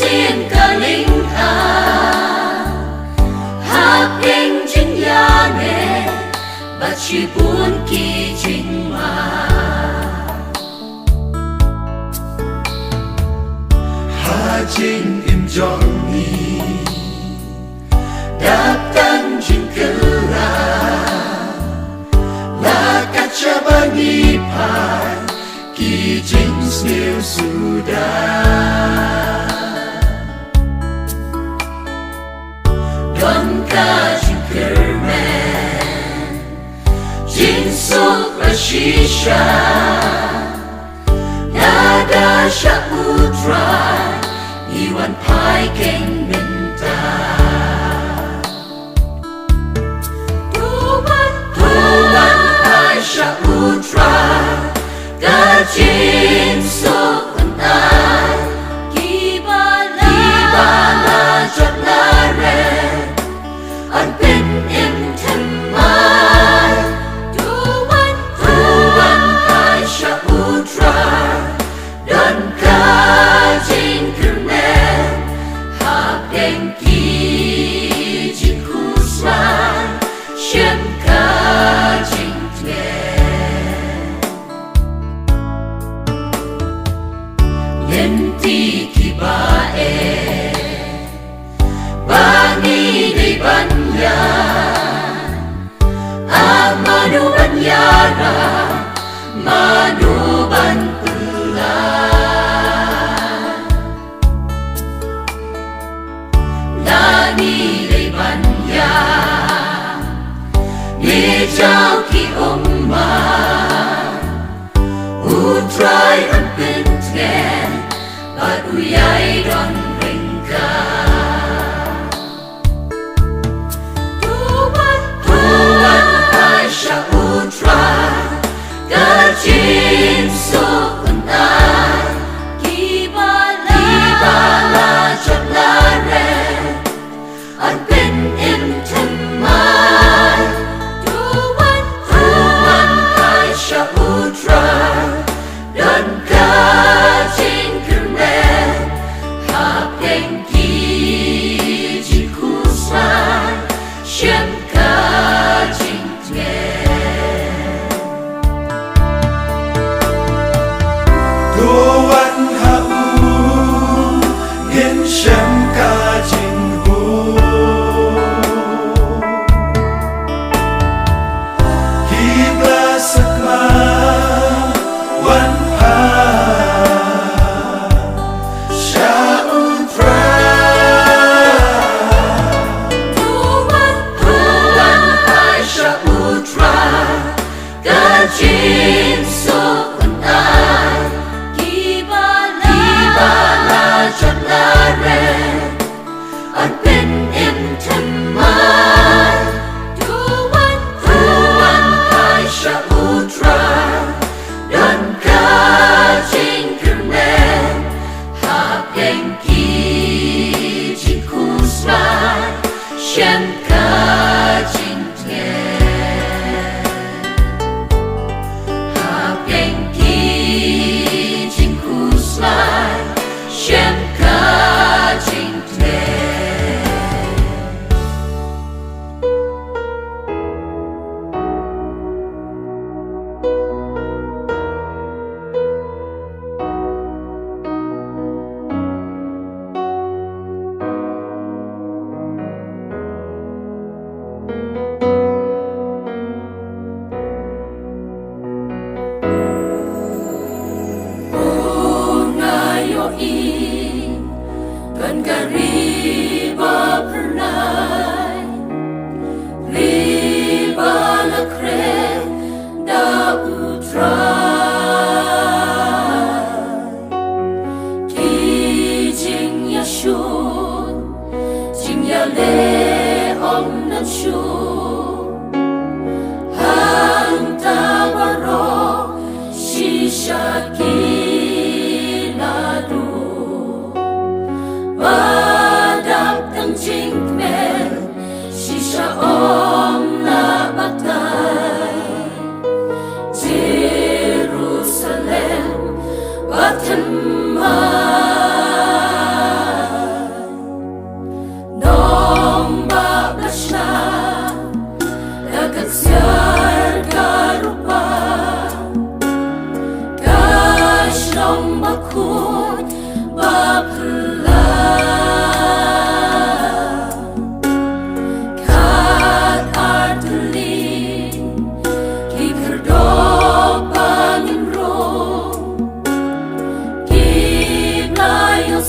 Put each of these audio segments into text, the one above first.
xiên cả linh Hapdeng chính ya nè bà chỉ buồn kỳ chính mà ha jing im jong ni đáp tan jing kera la kacha bani pai ki jing snew sudah Don ka jingerman Diengsoh Rashisha Nada sha utrai Ni wanphai keng minta Tu wanphai sha utrai Ka Diengsoh unai Kibala jot la re An pin im thma Tu wanphai sha utrai Don ka jingrwai Hapdeng ki Jisu Shem ka Lynti ki bae Bani day banyan Amanu banyara Manu ban pulan Lani day banyan Ni chao ki umman Utrai an pintgen But uyay don ringka Sha utrai Ka Diengsoh unai Kibala jot la re An pin im thma Tu wanphai sha utrai Don ka jingrwai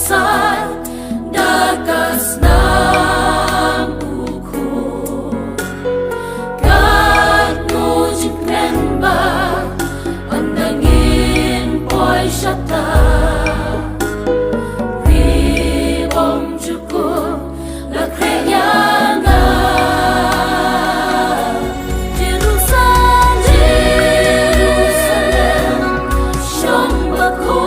sal dakas nam uko kat no jingren ba andangin poi shata ribom juko la kreyanga Jerusalem shong bako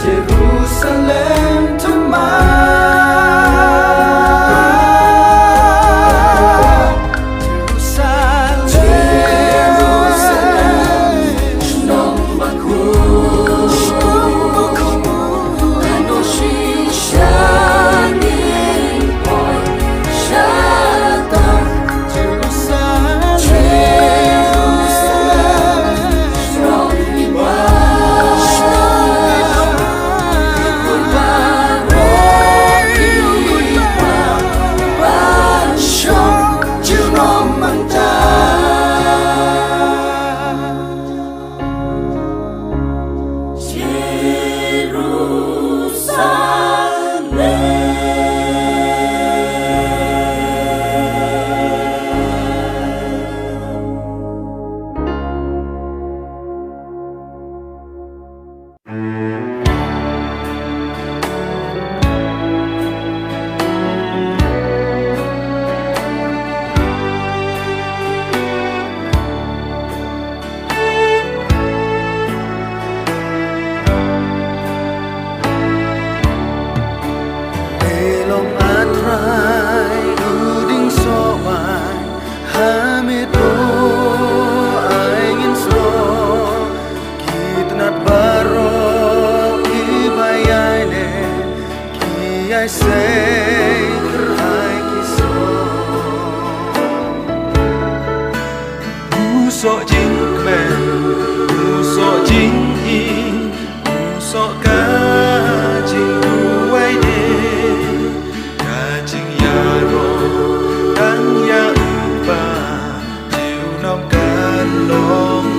Jerusalem thma baroh ibayane ki ai se so jing men so jing in so ka jingrwai de ka jing ya ro dang ya ba chiu nom kan long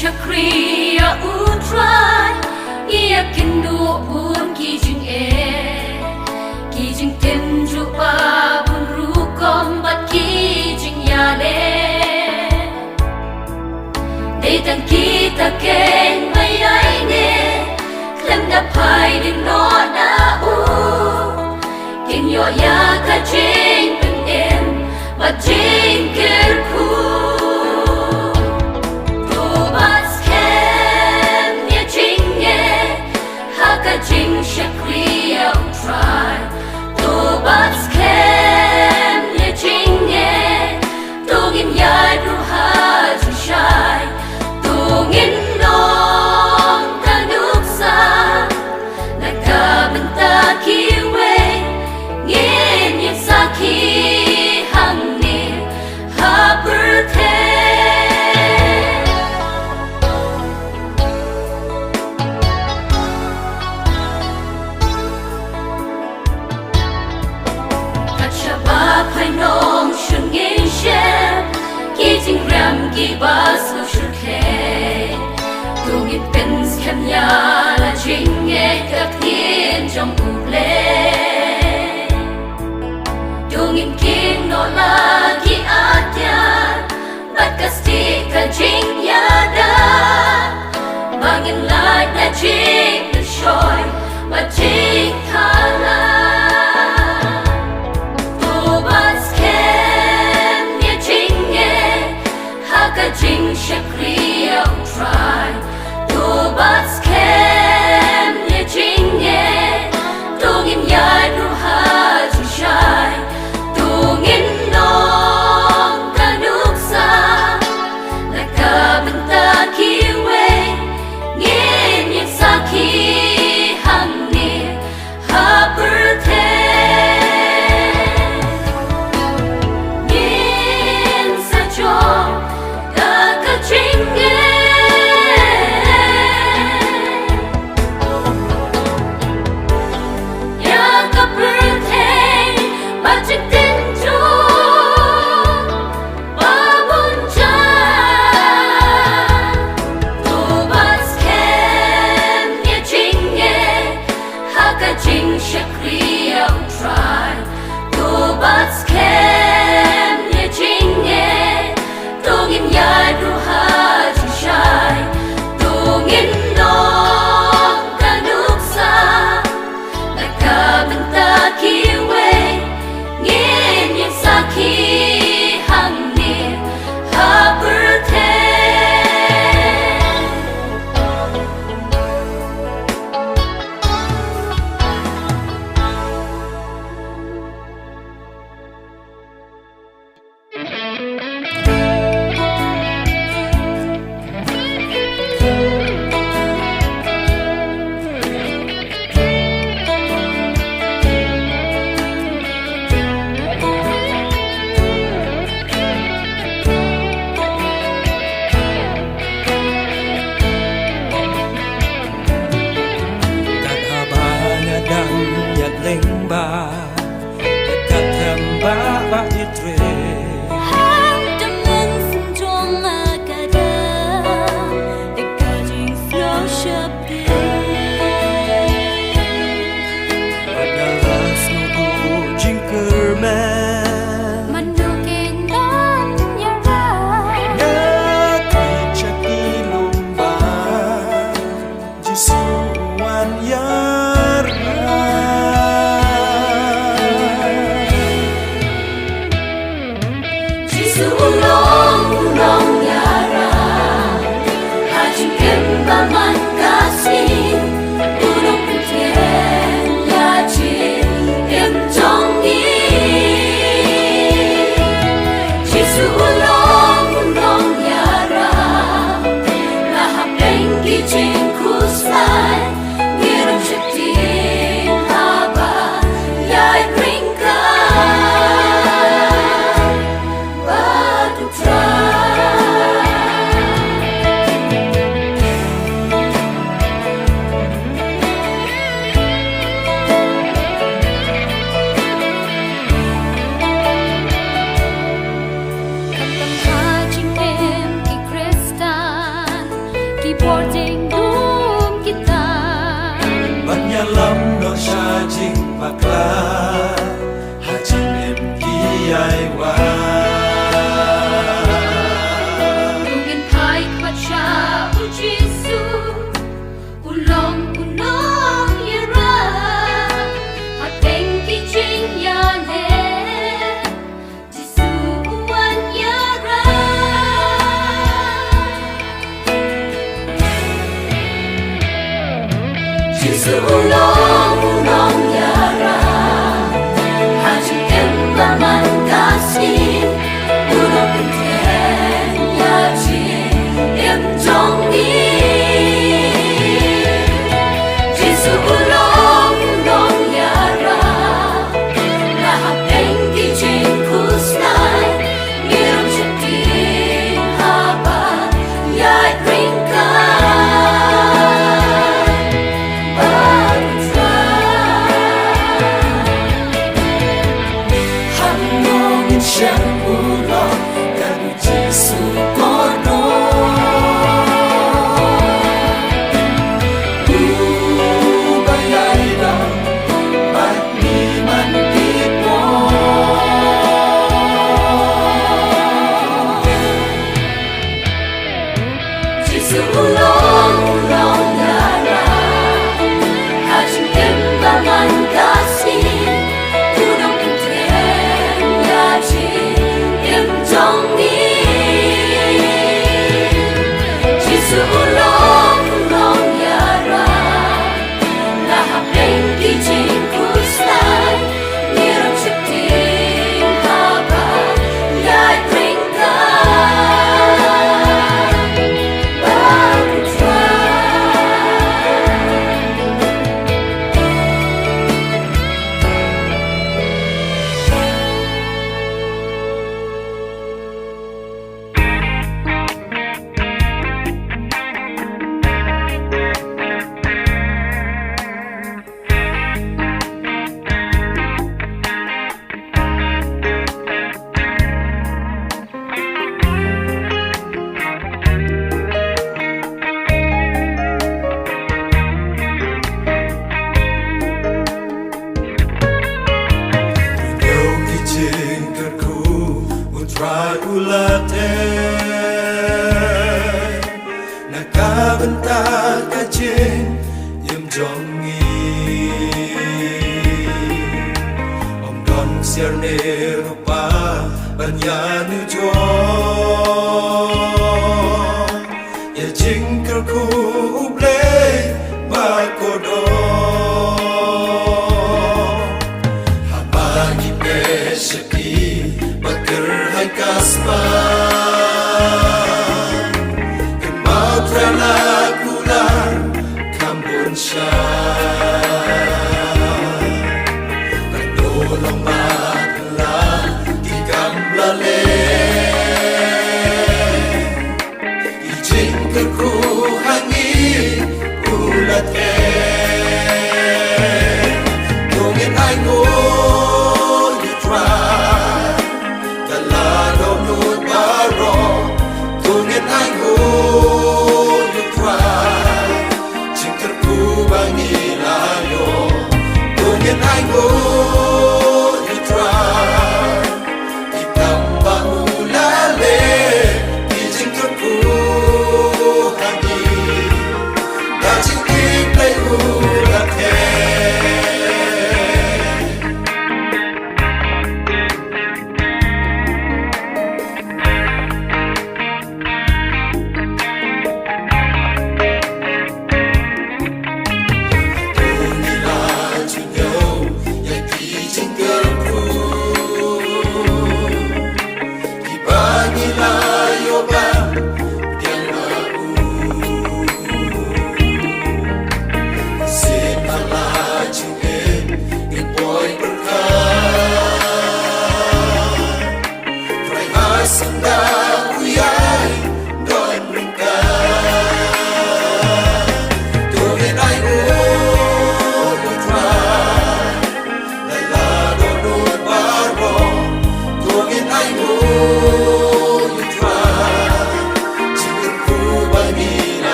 Shakriya utrai ia kindu bun kijing kijing tenju pa bun rukom bat ki ta keng mai ai nè klem da phai din no na u king yo ya ka jing pin em but jing ker ku to Batskhem ye jing ye ha ka jing shakri out try to Batskhem ye jing ye dogin ya ru ha ju shai dogin nong ta nuk sa na ka ben ta ki we ngin ye sa ki hang ni ha per the ba phai nong shun ngin she ki jingrwai ki ba so shur khe dongin pens khem ya la jing ngeit ka thiên trong u le dongin king no la ki atya bat ka sti ka jing ya da bangin lai na jing the shoy ma jing thala jing shakri out try to Batskhem ye jing ye dongin ya ru ha ju shai dongin nong ka nuk sa la ka ben ta ki we ngin ye sa ki hang ni ha per the ngin sa jo Batskhem ye jing ye dongin ya ru ha ju shai dongin nong ka nuk sa na ka ben ta ki we ngin ye sa ki hang ni ha per the Jisu nongiarap ha Jingim ba man kasih burom putien ya Jingim jongi Jisu nongiarap na Hapdeng ki jing kusai ngiram Jisu nongiarap Hajing embaman kasih Burom pentenya jing jong Jisu nongiarap La Hapdeng di jing kusnai Miram sedih haba Yai Jam Nongrum dan Jisu kono Mairang bat ni man tipo Jisu nongiarap hajing embaman kasih Jisu nongiarap La Hapdeng di jing kusnai Miram sedih haba Yai peringkat Barutra Nakabentak kajing yem jongi Om don siar ne rupa banyanu jo Ya jingkerku uble bakodo Habagi peseki bakar hai kasma Pranakular Kambunsya Bertolong matlah Tikam lale Ijing keku hangi Ulat Dongin aingguh You try Kalado nut baroh Dongin aingguh Ngan aingguh you try Ditambah ulale Ijing terku hagi Dajing iplay ulate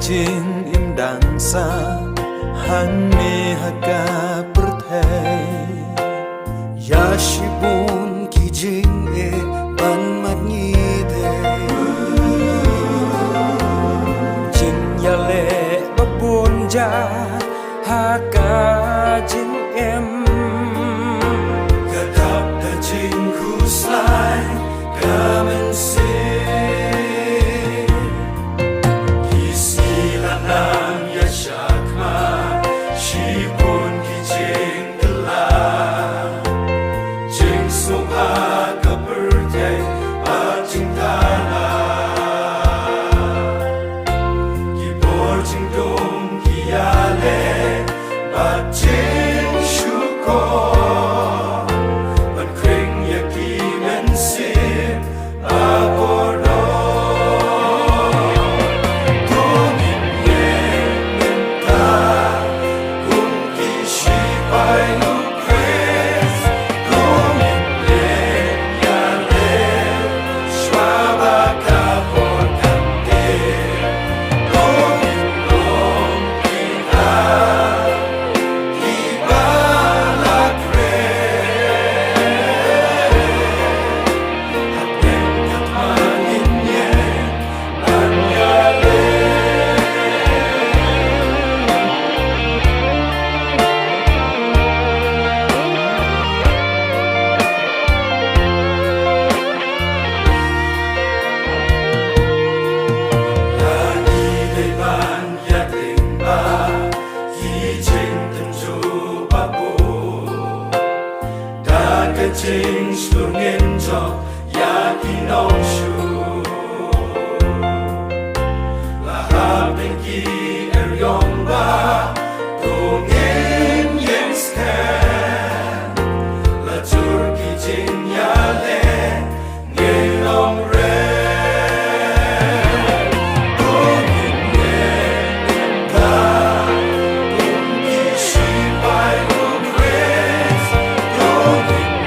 Jingim dansa Hani haka perthai Yashibun ki jing e ban mat nhi de Jing yale babun ja haka jing em Gadap da jing kuslai gamen se Jing slungen cho ya kinong shu La Hapdeng ki yong ba Dongin yen skan La tur ki jing ya le Ngei long re Dongin yen ka Dong ki shi bai lu khrist Dongin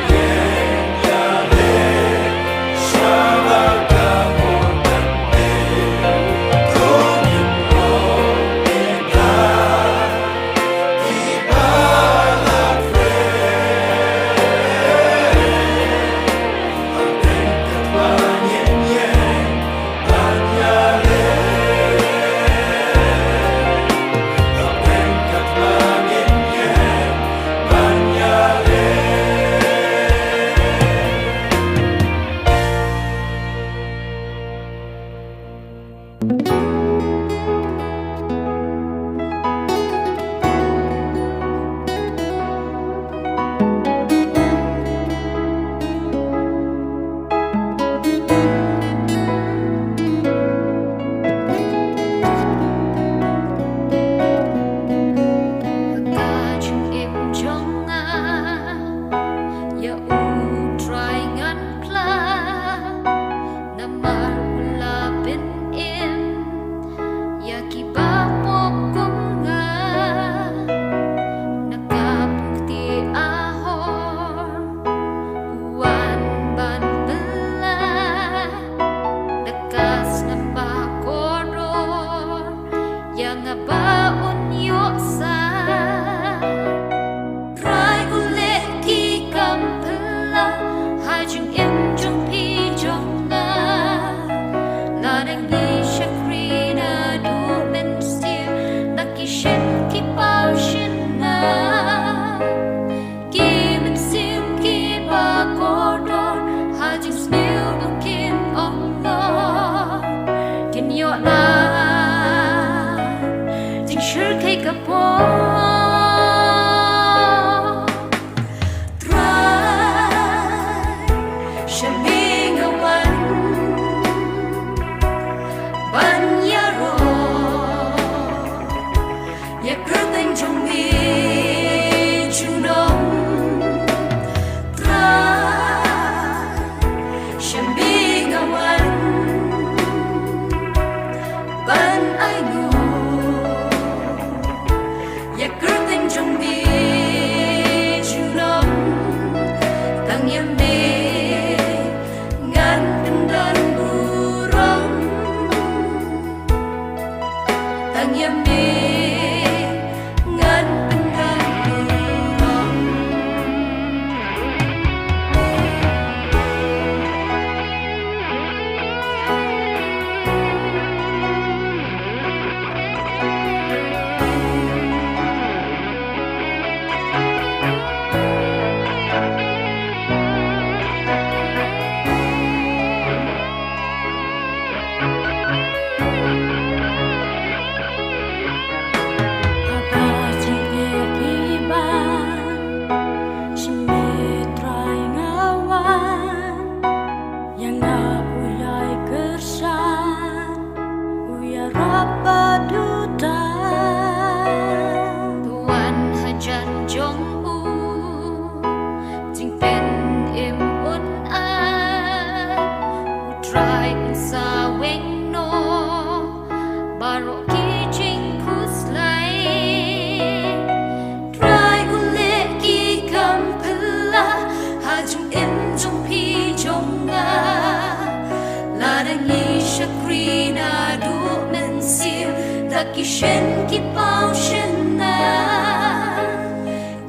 kỳ shen kỳ bao shen na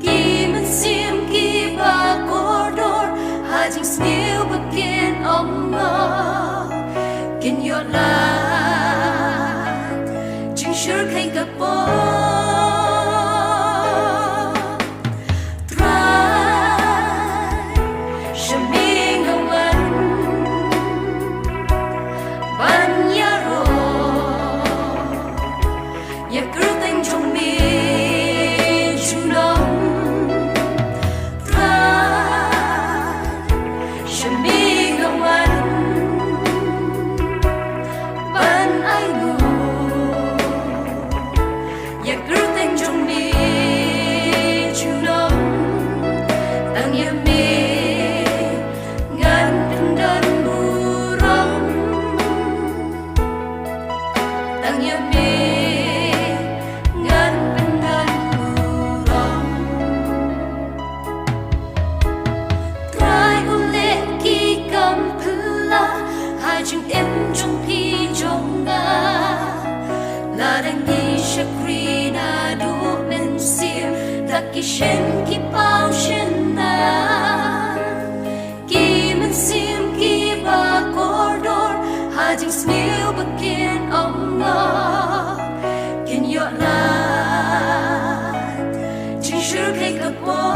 kỳ mình xiêm kỳ ba cô đor hai jing sniu bậc kiên ông ngờ kiên yo la jing sure khay gặp bố kỳ shen kỳ bao shen na kỳ mình xiêm kỳ ba cô đor hai jing sniu bậc kiên ông ngờ kiên yo la jing sure khay gặp bố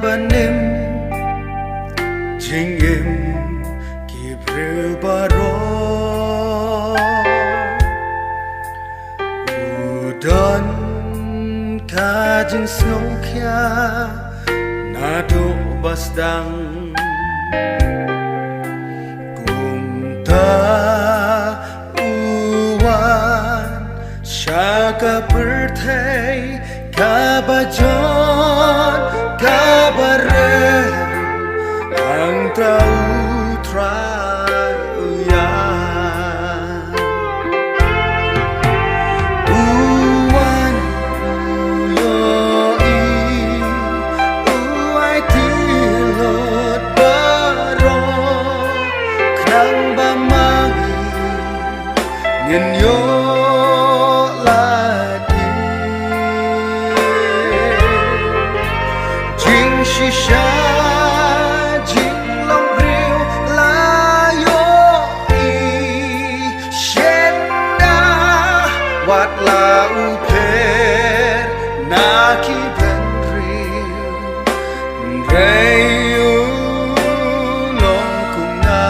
banim jingim ki baroh udon ka jing snow kya na do basdang kumta uwan shaka perthai kabajon kabareh ang tau trayuyan uwan uyoi uai tilot baroh knang bamangi ngin yo shisha jing long rêu la yo i shen da wat la u pher na ki pen rêu rêu long cùng na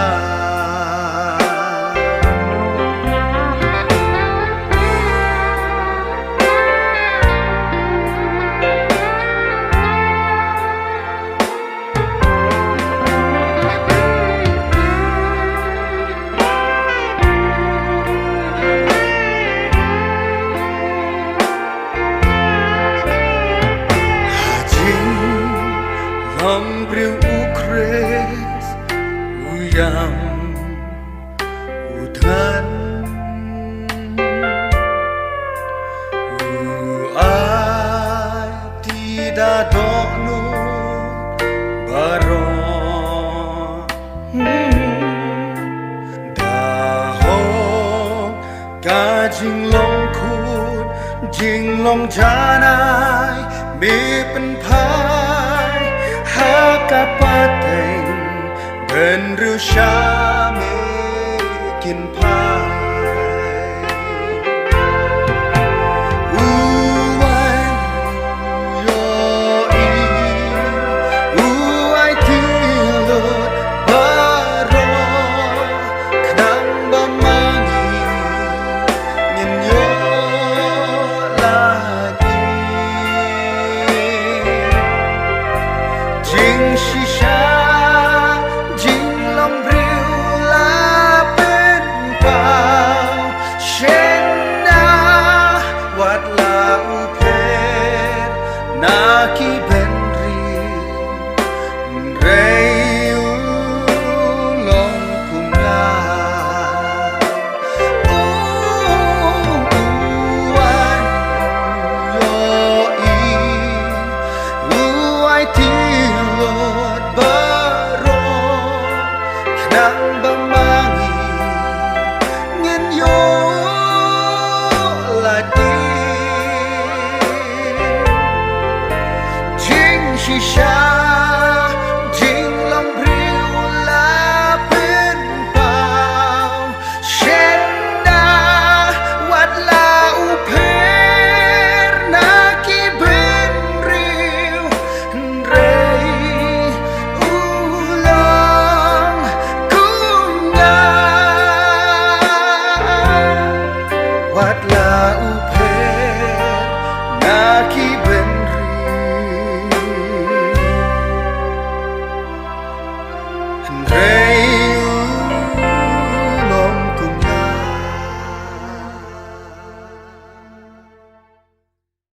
Cả jing long khut jing long janai mi pen phai ha ka pa teng gần rưu xa mê